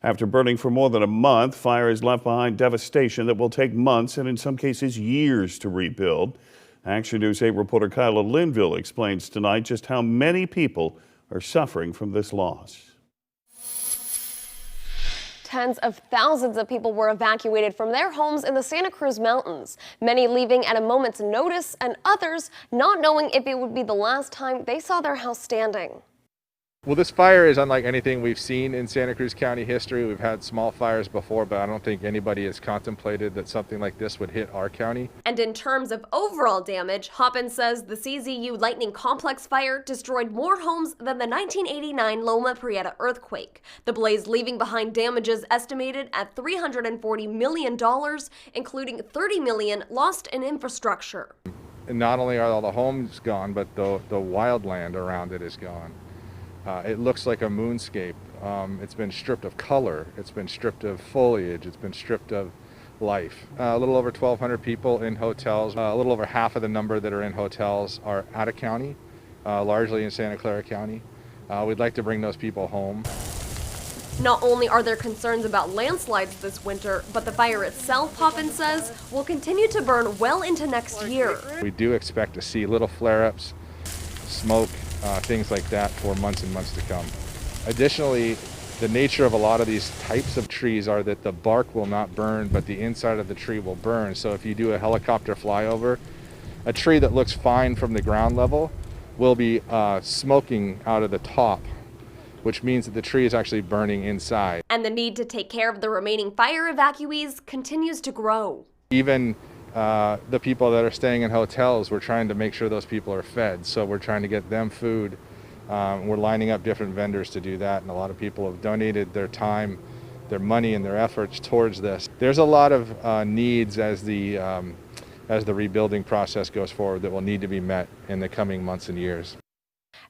After burning for more than a month, fire has left behind devastation that will take months and in some cases years to rebuild. Action News 8 reporter Kyla Linville explains tonight just how many people are suffering from this loss. Tens of thousands of people were evacuated from their homes in the Santa Cruz Mountains, many leaving at a moment's notice and others not knowing if it would be the last time they saw their house standing. Well, this fire is unlike anything we've seen in Santa Cruz County history. We've had small fires before, but I don't think anybody has contemplated that something like this would hit our county. And in terms of overall damage, Hoppin says the CZU Lightning Complex fire destroyed more homes than the 1989 Loma Prieta earthquake. The blaze leaving behind damages estimated at $340 million, including $30 million lost in infrastructure. And not only are all the homes gone, but the wildland around it is gone. It looks like a moonscape. It's been stripped of color, it's been stripped of foliage, it's been stripped of life. A little over 1,200 people in hotels. A little over half of the number that are in hotels are out of county, largely in Santa Clara County. We'd like to bring those people home. Not only are there concerns about landslides this winter, but the fire itself, Hoppin says, will continue to burn well into next year. We do expect to see little flare-ups, smoke, things like that for months and months to come. Additionally, the nature of a lot of these types of trees are that the bark will not burn, but the inside of the tree will burn. So if you do a helicopter flyover, a tree that looks fine from the ground level will be smoking out of the top, which means that the tree is actually burning inside. And the need to take care of the remaining fire evacuees continues to grow. Even the people that are staying in hotels, we're trying to make sure those people are fed. So we're trying to get them food. We're lining up different vendors to do that, and a lot of people have donated their time, their money, and their efforts towards this. There's a lot of needs as the rebuilding process goes forward that will need to be met in the coming months and years.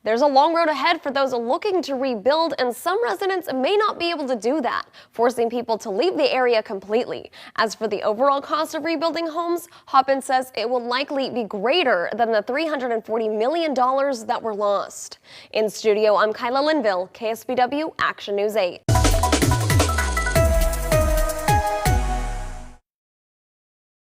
There's a long road ahead for those looking to rebuild, and some residents may not be able to do that, forcing people to leave the area completely. As for the overall cost of rebuilding homes, Hoppin says it will likely be greater than the $340 million that were lost. In studio, I'm Kyla Linville, KSBW Action News 8.